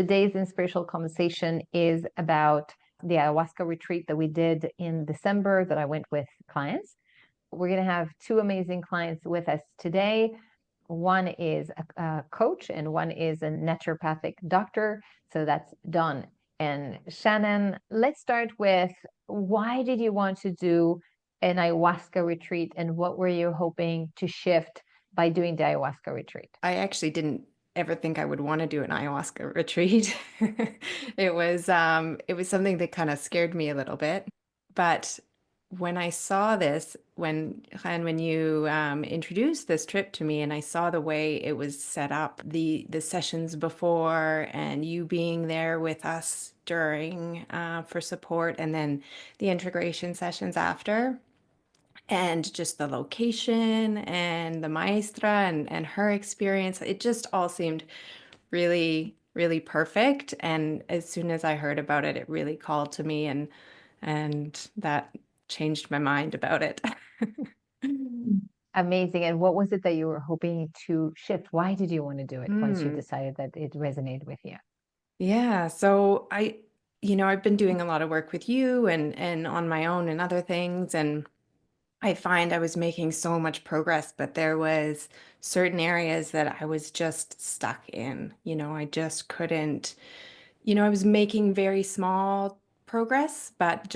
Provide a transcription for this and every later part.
Today's inspirational conversation is about the ayahuasca retreat that we did in December that I went with clients. We're going to have two amazing clients with us today. One is a coach and one is a naturopathic doctor. So that's Dawn and Shannon. Let's start with, why did you want to do an ayahuasca retreat and what were you hoping to shift by doing the ayahuasca retreat? I actually didn't ever think I would want to do an ayahuasca retreat. It was something that kind of scared me a little bit. But when I saw this, when you introduced this trip to me, and I saw the way it was set up, the sessions before, and you being there with us during for support, and then the integration sessions after, and just the location and the Maestra and her experience, it just all seemed really, really perfect. And as soon as I heard about it, it really called to me, and that changed my mind about it. Amazing. And what was it that you were hoping to shift? Why did you want to do it once you Mm. decided that it resonated with you? Yeah, so I've been doing a lot of work with you and on my own and other things, and I find I was making so much progress, but there was certain areas that I was just stuck in. I just couldn't, I was making very small progress, but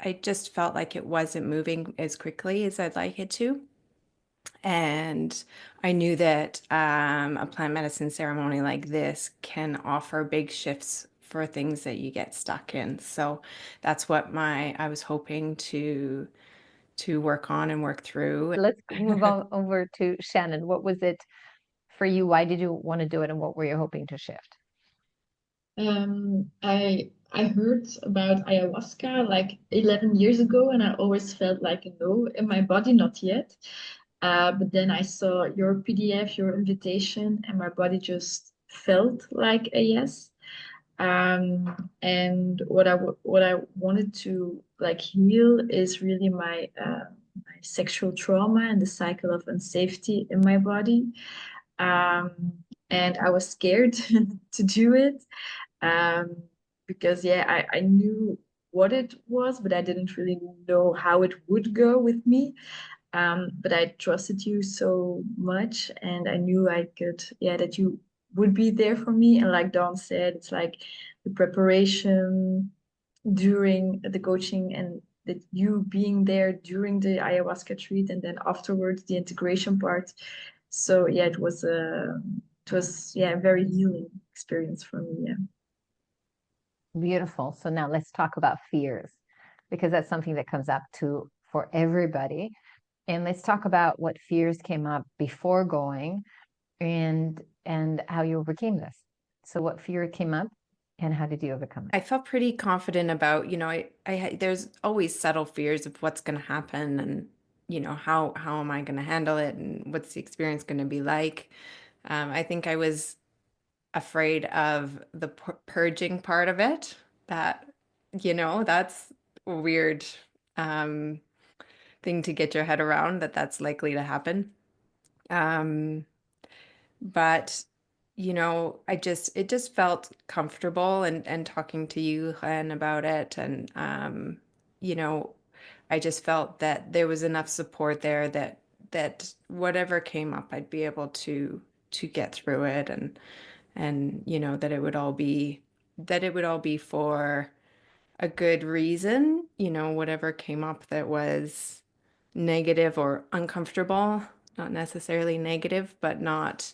I just felt like it wasn't moving as quickly as I'd like it to. And I knew that a plant medicine ceremony like this can offer big shifts for things that you get stuck in. So that's what I was hoping to work on and work through. Let's move on over to Shannon. What was it for you? Why did you want to do it? And what were you hoping to shift? I heard about ayahuasca like 11 years ago, and I always felt like a no in my body, not yet. But then I saw your PDF, your invitation, and my body just felt like a yes. And what I wanted to like heal is really my sexual trauma and the cycle of unsafety in my body. Um, and I was scared to do it, um, because yeah, I knew what it was, but I didn't really know how it would go with me. But I trusted you so much, and I knew I could, yeah, that you would be there for me. And like Dawn said, it's like the preparation during the coaching, and that you being there during the ayahuasca treat, and then afterwards the integration part. So yeah, it was yeah, a very healing experience for me. Yeah. Beautiful. So now let's talk about fears, because that's something that comes up to for everybody. And let's talk about what fears came up before going and how you overcame this. So what fear came up and how did you overcome I it? felt pretty confident about, there's always subtle fears of what's going to happen, and, how am I going to handle it, and what's the experience going to be like. I think I was afraid of the purging part of it. That, that's a weird um, thing to get your head around, that's likely to happen. Um, but it just felt comfortable, and talking to you and about it, and you know I just felt that there was enough support there, that whatever came up, I'd be able to get through it, and that it would all be for a good reason. Whatever came up that was negative or uncomfortable, not necessarily negative, but not,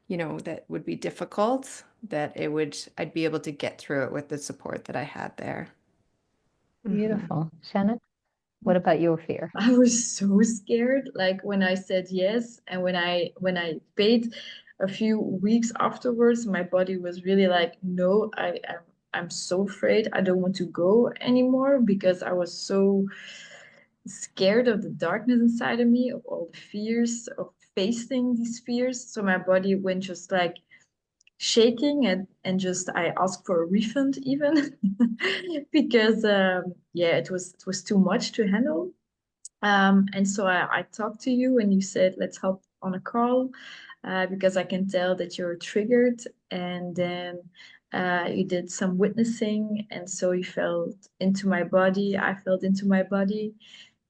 that would be difficult, I'd be able to get through it with the support that I had there. Hmm. Beautiful. Shannon, what about your fear? I was so scared, like when I said yes, and when I paid a few weeks afterwards, my body was really like, no, I'm so afraid. I don't want to go anymore, because I was so scared of the darkness inside of me, of all the fears, of facing these fears. So my body went just like shaking, and just I asked for a refund even, because yeah, it was too much to handle. And so I talked to you, and you said, let's hop on a call, because I can tell that you're triggered. And then You did some witnessing, and so you felt into my body. I felt into my body,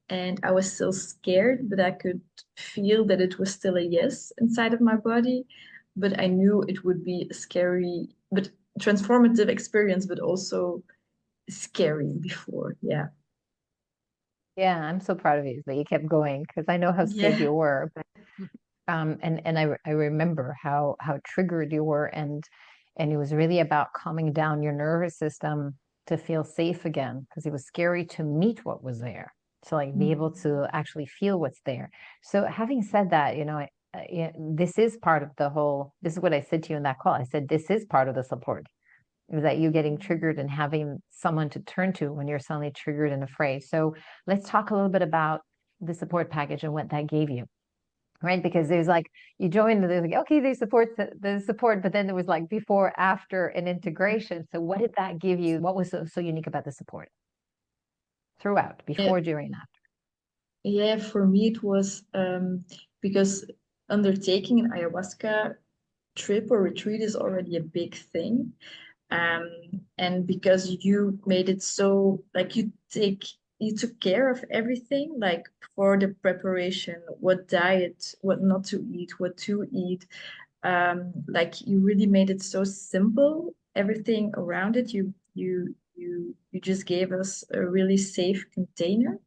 and I was still scared, but I could feel that it was still a yes inside of my body. But I knew it would be a scary, but transformative experience, but also scary before. Yeah. Yeah, I'm so proud of you that you kept going because I know how scared Yeah. you were. But and I remember how triggered you were, and it was really about calming down your nervous system to feel safe again because it was scary to meet what was there, to like be able to actually feel what's there. So having said that, this is part of the whole. This is what I said to you in that call. I said this is part of the support. Is that you getting triggered and having someone to turn to when you're suddenly triggered and afraid. So let's talk a little bit about the support package and what that gave you, right? Because there's like you joined, there's like okay, they support the support, but then there was like before, after, and integration. So what did that give you? What was so unique about the support throughout, Yeah. before, during, and after? Yeah, for me it was because undertaking an ayahuasca trip or retreat is already a big thing. Um, and because you made it so like you took care of everything, like for the preparation, what diet, what not to eat, what to eat. Like you really made it so simple, everything around it. You just gave us a really safe container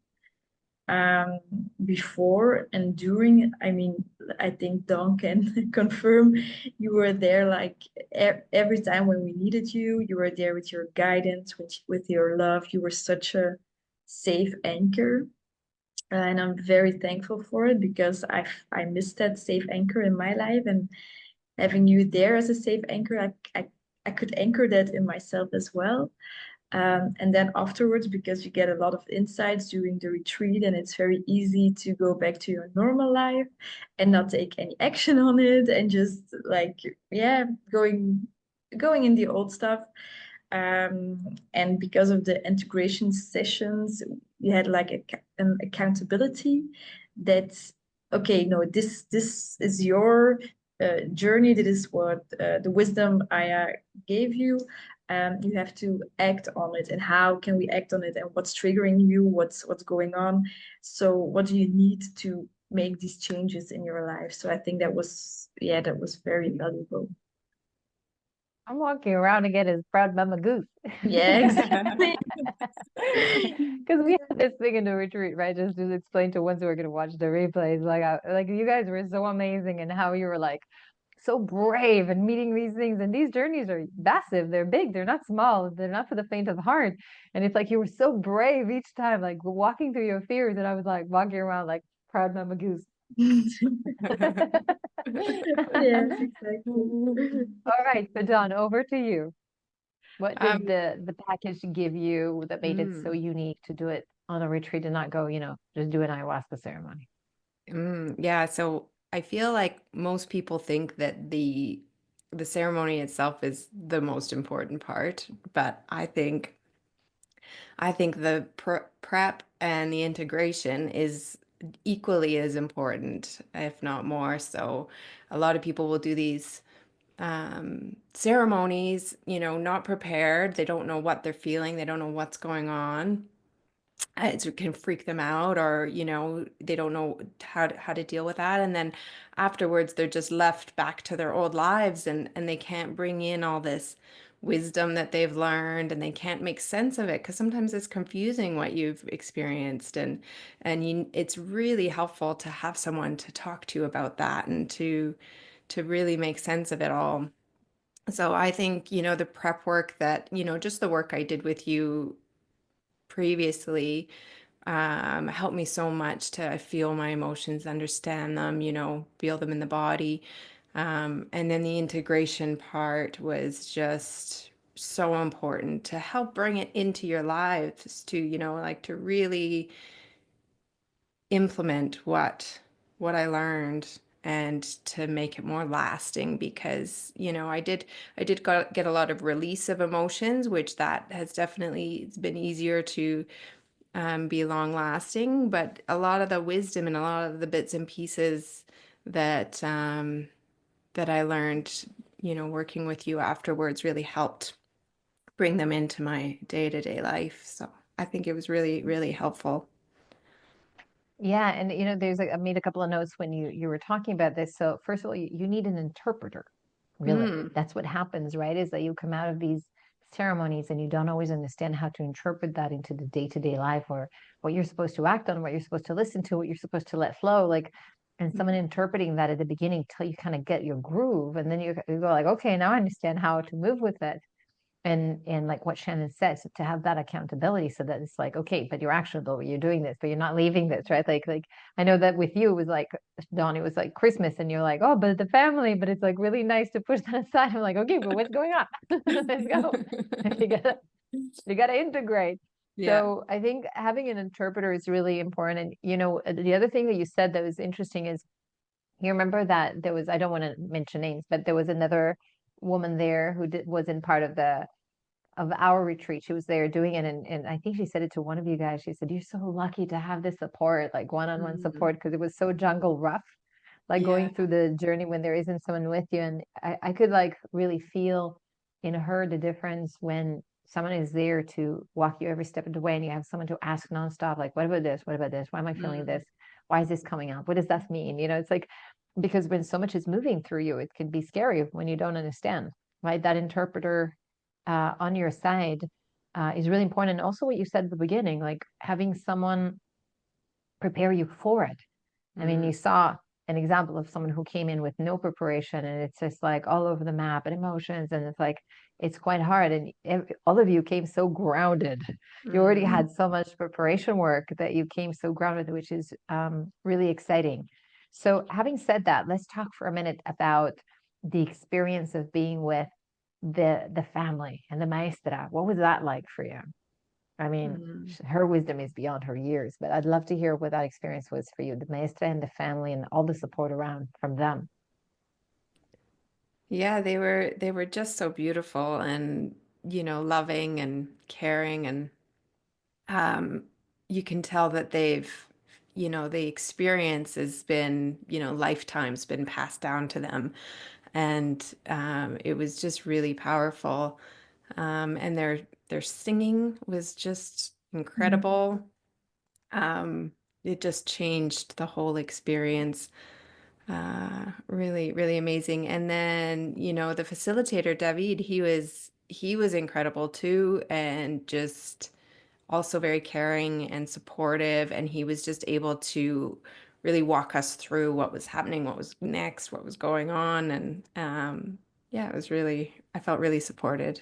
um, before and during. I mean, I think Dawn can confirm you were there like every time when we needed you. You were there with your guidance, with your love. You were such a safe anchor. And I'm very thankful for it because I missed that safe anchor in my life, and having you there as a safe anchor, I could anchor that in myself as well. And then afterwards, because you get a lot of insights during the retreat, and it's very easy to go back to your normal life and not take any action on it, and just like, yeah, going in the old stuff. And because of the integration sessions, you had like an accountability that's okay, no, this is your journey. That is what the wisdom I gave you. You have to act on it, and how can we act on it, and what's triggering you, what's going on. So what do you need to make these changes in your life? So I think that was, yeah, that was very valuable. I'm walking around again as proud mama goose. Yeah, exactly. Because we had this thing in the retreat, right? Just to explain to ones who are going to watch the replays, like you guys were so amazing, and how you were like so brave and meeting these things. And these journeys are massive. They're big. They're not small. They're not for the faint of heart. And it's like you were so brave each time, like walking through your fears. And I was like walking around like proud mama goose. Yes, exactly. All right, so Dawn, over to you. What did Um, the package give you that made it so mm, unique to do it on a retreat and not go, just do an ayahuasca ceremony? yeah, so I feel like most people think that the ceremony itself is the most important part, but I think the prep and the integration is equally as important, if not more. So a lot of people will do these ceremonies, not prepared. They don't know what they're feeling. They don't know what's going on. It can freak them out, or they don't know how to deal with that, and then afterwards they're just left back to their old lives, and they can't bring in all this wisdom that they've learned, and they can't make sense of it because sometimes it's confusing what you've experienced, and it's really helpful to have someone to talk to about that and to really make sense of it all. So I think, the prep work that, just the work I did with you previously helped me so much to feel my emotions, understand them, feel them in the body. And then the integration part was just so important to help bring it into your lives to, like to really implement what I learned and to make it more lasting because I did get a lot of release of emotions, which that has definitely been easier to be long lasting, but a lot of the wisdom and a lot of the bits and pieces that that I learned working with you afterwards really helped bring them into my day-to-day life. So I think it was really, really helpful. Yeah, and there's I made a couple of notes when you were talking about this. So first of all, you need an interpreter, really. Mm. That's what happens, right? Is that you come out of these ceremonies and you don't always understand how to interpret that into the day-to-day life, or what you're supposed to act on, what you're supposed to listen to, what you're supposed to let flow. And someone interpreting that at the beginning till you kind of get your groove, and then you go like, okay, now I understand how to move with it. And like what Shannon said, so to have that accountability, so that it's like, okay, but you're actionable, you're doing this, but you're not leaving this, right? Like I know that with you, it was like, Dawn, it was like Christmas, and you're like, oh, but the family, but it's like really nice to push that aside. I'm like, okay, but what's going on? Let's go. You gotta integrate. Yeah. So I think having an interpreter is really important. And the other thing that you said that was interesting is, you remember that there was, I don't want to mention names, but there was another woman there who wasn't part of our retreat. She was there doing it, and I think she said it to one of you guys. She said, "You're so lucky to have this support, like one-on-one support, because it was so jungle rough, like Yeah. going through the journey when there isn't someone with you." And I could like really feel in her the difference when someone is there to walk you every step of the way, and you have someone to ask nonstop, like, "What about this? What about this? Why am I feeling this? Why is this coming up? What does that mean?" It's like, because when so much is moving through you, it can be scary when you don't understand, right? That interpreter on your side is really important. And also what you said at the beginning, like having someone prepare you for it. I mean, you saw an example of someone who came in with no preparation, and it's just like all over the map and emotions, and it's like it's quite hard. And all of you came so grounded. You already had so much preparation work that you came so grounded, which is really exciting. So having said that, let's talk for a minute about the experience of being with the family and the maestra. What was that like for you? I mean, her wisdom is beyond her years, but I'd love to hear what that experience was for you, the maestra and the family and all the support around from them. Yeah, they were just so beautiful and, loving and caring, and um you can tell that the experience has been, lifetimes been passed down to them. And it was just really powerful. And their singing was just incredible. It just changed the whole experience. Really, really amazing. And then, the facilitator, David, he was incredible too, and just also very caring and supportive. And he was just able to really walk us through what was happening, what was next, what was going on. And yeah, I felt really supported.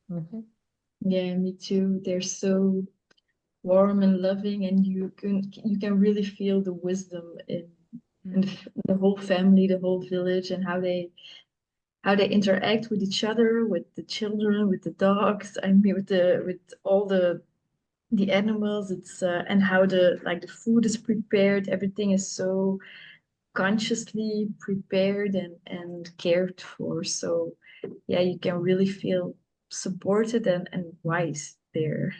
Mhm. Yeah, me too. They're so warm and loving, and you can really feel the wisdom in the whole family, the whole village, and how they interact with each other, with the children, with the dogs. I mean, with all the animals. It's and how the food is prepared. Everything is so consciously prepared and cared for. So yeah, you can really feel supported and wise there.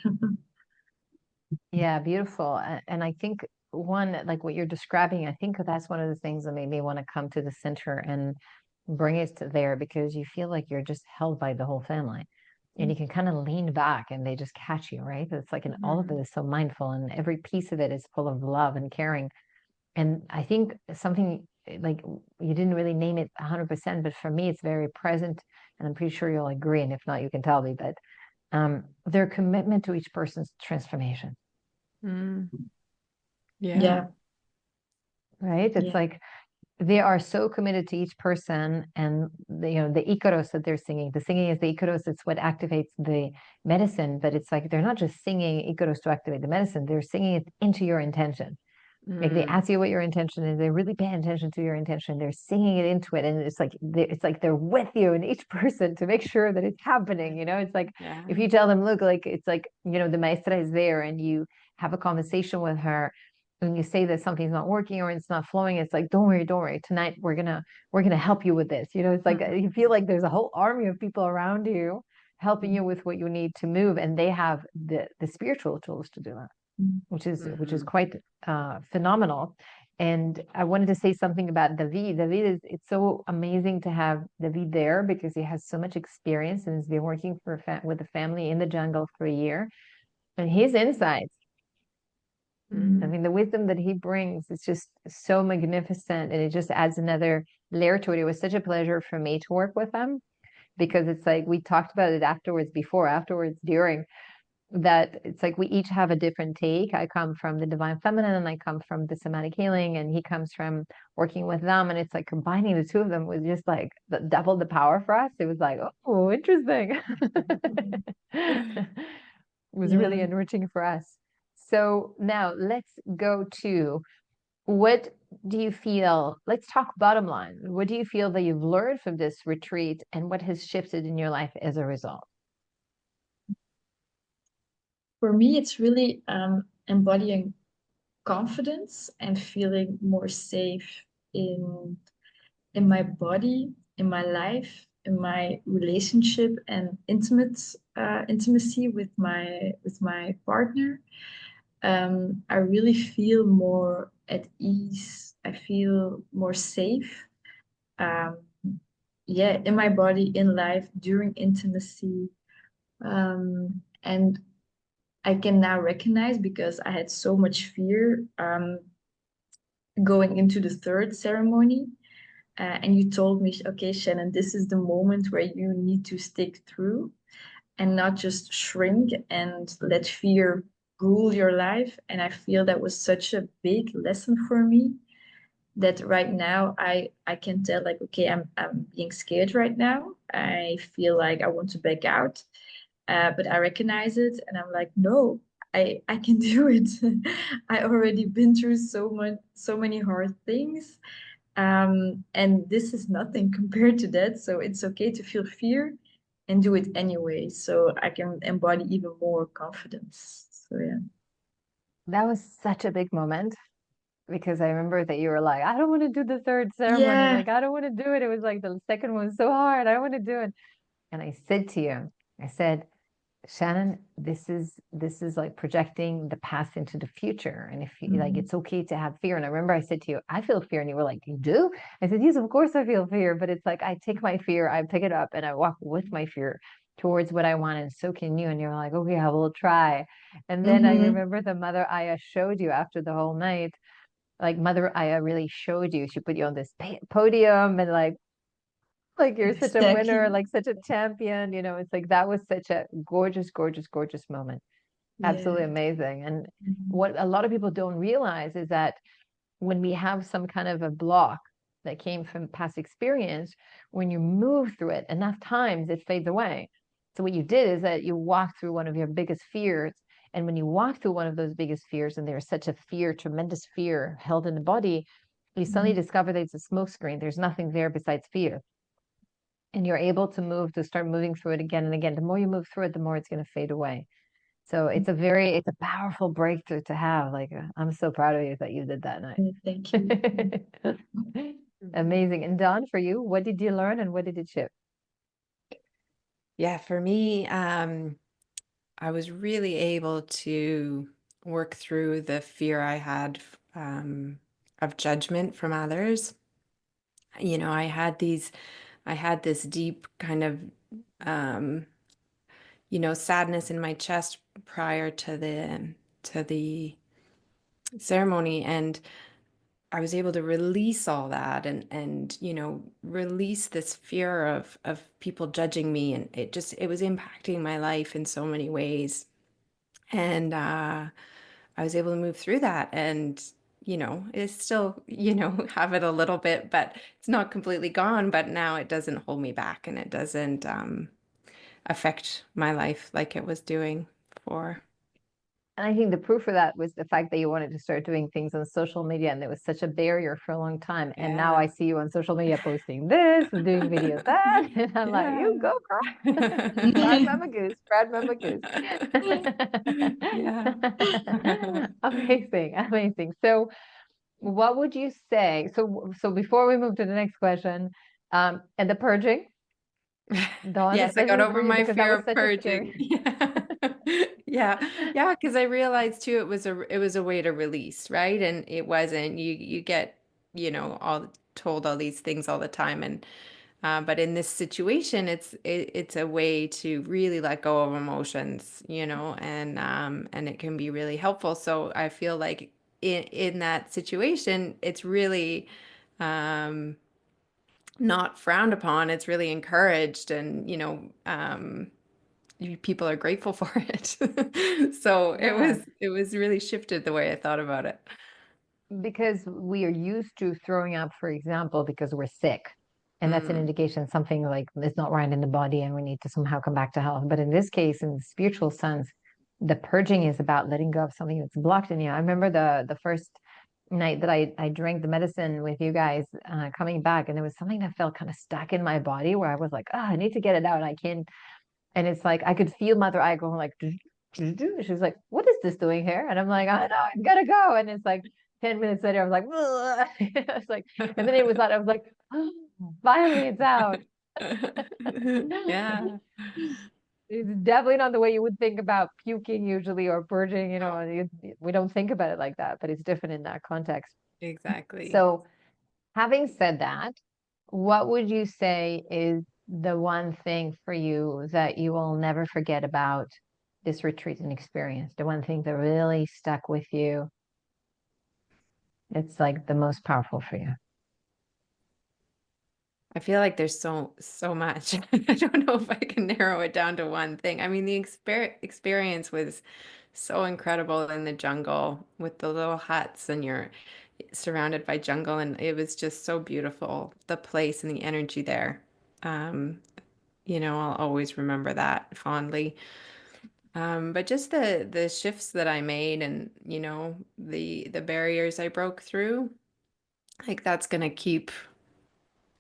Yeah, beautiful. And I think one, like what you're describing, I think that's one of the things that made me want to come to the center and bring it to there, because you feel like you're just held by the whole family. And you can kind of lean back and they just catch you, right? It's like, and all of it is so mindful, and every piece of it is full of love and caring. And I think something like, you didn't really name it 100%, but for me, it's very present. And I'm pretty sure you'll agree. And if not, you can tell me, but their commitment to each person's transformation. Mm. Yeah. Yeah, Right? It's yeah. like they are so committed to each person, and the Icaros that they're singing. The singing is the Icaros. It's what activates the medicine, but it's like they're not just singing Icaros to activate the medicine. They're singing it into your intention. Like they ask you what your intention is. They really pay attention to your intention. They're singing it into it, and it's like they're with you in each person to make sure that it's happening. It's like Yeah. if you tell them, look, like it's like the maestra is there, and you have a conversation with her, and you say that something's not working or it's not flowing. It's like, don't worry. Tonight we're gonna help you with this. It's like you feel like there's a whole army of people around you helping you with what you need to move, and they have the spiritual tools to do that, which is quite phenomenal. And I wanted to say something about David. David it's so amazing to have David there because he has so much experience and has been working with the family in the jungle for a year. And his insights, I mean, the wisdom that he brings is just so magnificent, and it just adds another layer to it. It was such a pleasure for me to work with him because it's like we talked about it afterwards, during, that it's like we each have a different take. I come from the divine feminine and I come from the somatic healing, and he comes from working with them. And it's like combining the two of them was just like double the power for us. It was like, oh, interesting. It was really enriching for us. So now let's go to, what do you feel? Let's talk bottom line. What do you feel that you've learned from this retreat, and what has shifted in your life as a result? For me, it's really embodying confidence and feeling more safe in my body, in my life, in my relationship and intimacy with my partner. I really feel more at ease. I feel more safe. Um, yeah, in my body, in life, during intimacy. And I can now recognize, because I had so much fear going into the third ceremony. And you told me, okay, Shannon, this is the moment where you need to stick through and not just shrink and let fear rule your life. And I feel that was such a big lesson for me, that right now I can tell, like, okay, I'm being scared right now. I feel like I want to back out. But I recognize it and I'm like, no, I can do it. I already been through so many hard things. And this is nothing compared to that. So it's okay to feel fear and do it anyway. So I can embody even more confidence. So yeah. That was such a big moment, because I remember that you were like, I don't want to do the third ceremony. Yeah. Like, I don't want to do it. It was like the second one was so hard. I don't want to do it. And I said to you, I said, Shannon, this is like projecting the past into the future. And if you like, it's okay to have fear. And I remember I said to you, I feel fear. And you were like, you do? I said, yes, of course I feel fear. But it's like I take my fear, I pick it up and I walk with my fear towards what I want. And so can you. And you're like, okay, I will try. And then I remember the Mother Aya showed you after the whole night, like Mother Aya really showed you. She put you on this podium and like you're such a winner, Exactly. like such a champion, it's like that was such a gorgeous, gorgeous, gorgeous moment. Absolutely Yeah. amazing. And what a lot of people don't realize is that when we have some kind of a block that came from past experience, when you move through it enough times, it fades away. So what you did is that you walked through one of your biggest fears. And when you walk through one of those biggest fears, and there's such a fear, tremendous fear held in the body, you suddenly discover that it's a smoke screen. There's nothing there besides fear. And you're able to start moving through it again and again. The more you move through it, the more it's going to fade away. So it's a powerful breakthrough to have. Like, I'm so proud of you that you did that night. Thank you. Amazing. And Dawn, for you, what did you learn and what did it shift? Yeah, for me, I was really able to work through the fear I had of judgment from others. I had this deep kind of, um, sadness in my chest prior to the ceremony, and I was able to release all that and release this fear of people judging me, and it was impacting my life in so many ways. And I was able to move through that, and it's still, have it a little bit, but it's not completely gone. But now it doesn't hold me back, and it doesn't affect my life like it was doing before. And I think the proof of that was the fact that you wanted to start doing things on social media, and there was such a barrier for a long time. And now Yeah. I see you on social media posting this and doing videos that, and I'm like, Yeah. you go, girl. Proud mama goose, proud mama goose. Yeah. Amazing, amazing. So what would you say? So before we move to the next question, and the purging, Dawn, Yes, I got especially for over you, my because that fear was of such a scary. purging. Yeah. Yeah, because I realized too it was a way to release, right? And it wasn't you get, all told all these things all the time, and but in this situation it's a way to really let go of emotions, and it can be really helpful. So I feel like in that situation it's really um not frowned upon, it's really encouraged, and people are grateful for it. So Yeah, it was really shifted the way I thought about it. because we are used to throwing up, for example, because we're sick. And that's an Mm, indication something like is not right in the body and we need to somehow come back to health. But in this case, in the spiritual sense, the purging is about letting go of something that's blocked in you. I remember the first night that I drank the medicine with you guys, coming back, and there was something that felt kind of stuck in my body where I was like, oh, I need to get it out. I can't. And it's like I could feel Mother Eye going like, she was like, "What is this doing here?" And I'm like, "I know, I've got to go." And it's like 10 minutes later, I was like, I was like, and then it was like, I was like, oh, finally, it's out. yeah, It's definitely not the way you would think about puking usually or purging. We don't think about it like that, but it's different in that context. exactly. So, having said that, what would you say is the one thing for you that you will never forget about this retreat and experience? The one thing that really stuck with you, it's like the most powerful for you. I feel like there's so much. I don't know if I can narrow it down to one thing. I mean, the experience was so incredible in the jungle with the little huts, and you're surrounded by jungle, and it was just so beautiful, the place and the energy there. Um, I'll always remember that fondly. But just the shifts that I made, and the barriers I broke through, like that's gonna keep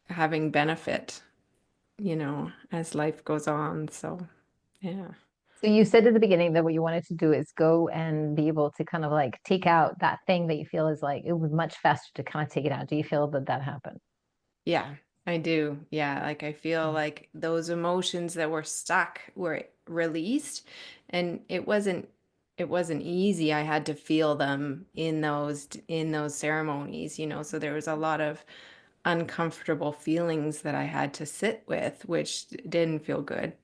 having benefit, as life goes on. So yeah. So you said at the beginning that what you wanted to do is go and be able to kind of like take out that thing that you feel is like it was much faster to kind of take it out. Do you feel that that happened? Yeah, I do. Yeah, like I feel Mm. like those emotions that were stuck were released, and it wasn't easy. I had to feel them in those ceremonies, so there was a lot of uncomfortable feelings that I had to sit with, which didn't feel good,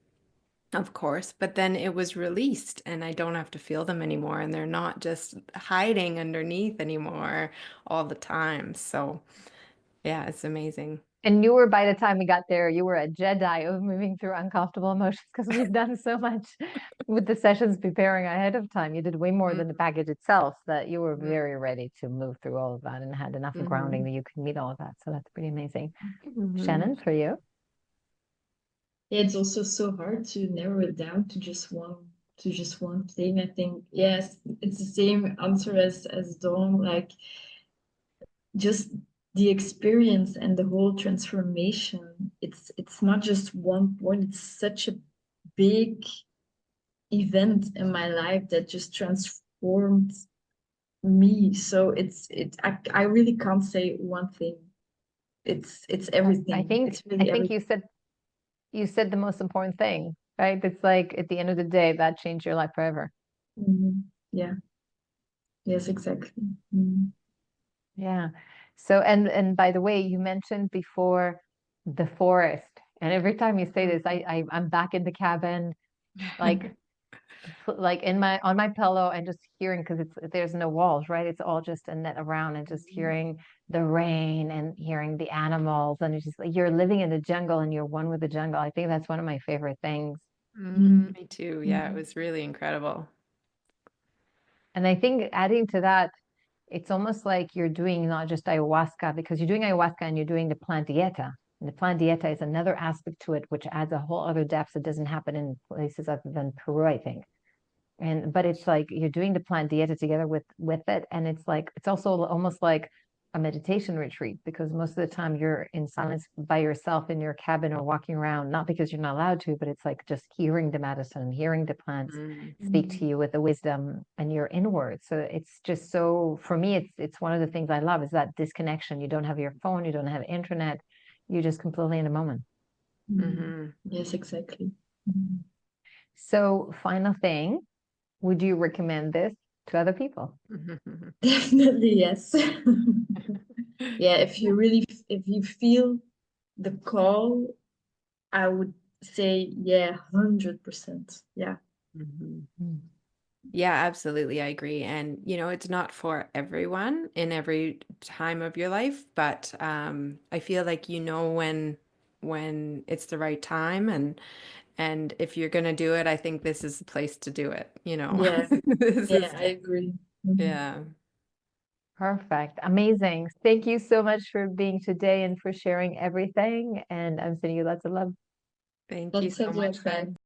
of course, but then it was released and I don't have to feel them anymore, and they're not just hiding underneath anymore all the time. So, yeah, it's amazing. And you were, by the time we got there, you were a Jedi of moving through uncomfortable emotions because we've done so much with the sessions preparing ahead of time. You did way more than the package itself, that you were very ready to move through all of that and had enough grounding Mm-hmm. that you could meet all of that. So that's pretty amazing. Hmm. Shannon, for you? Yeah, it's also so hard to narrow it down to just one thing. I think yes, it's the same answer as Dawn. Like just the experience and the whole transformation. It's not just one point. It's such a big event in my life that just transformed me. So I really can't say one thing. It's I everything. think It's I really think everything. you said the most important thing, right? It's like at the end of the day, that changed your life forever. Yeah. Yes, exactly. Mhm. Yeah. So and by the way, you mentioned before the forest. And every time you say this, I'm back in the cabin, like like in my on my pillow and just hearing, because it's there's no walls, right? It's all just a net around, and just hearing the rain and hearing the animals, and it's just like you're living in the jungle and you're one with the jungle. I think that's one of my favorite things. Hmm. Mhm. Me too. Yeah, it Mhm. was really incredible. And I think adding to that, it's almost like you're doing not just ayahuasca, because you're doing ayahuasca and you're doing the plant dieta. And the plant dieta is another aspect to it, which adds a whole other depth that doesn't happen in places other than Peru, I think. And but it's like you're doing the plant dieta together with it, and it's like it's also almost like a meditation retreat, because most of the time you're in silence by yourself in your cabin or walking around, not because you're not allowed to, but it's like just hearing the medicine, hearing the plants Mm. speak to you with the wisdom, and you're inward. So it's just so, for me, it's one of the things I love is that disconnection. You don't have your phone, you don't have internet, you're just completely in the moment. Mhm. Hmm. Yes, exactly. Mhm. So final thing, Would you recommend this to other people? Definitely, yes. Yeah, if you feel the call, I would say, yeah, 100%. Yeah. Mhm. Mm. Yeah, absolutely. I agree. And, it's not for everyone in every time of your life, but I feel like when it's the right time, and if you're gonna do it, I think this is the place to do it, Yeah. This Yeah, is, I agree. Mhm. yeah. Perfect. Amazing. Thank you so much for being today and for sharing everything. And I'm sending you lots of love. Thank you Lots so of love, much, friend. friend.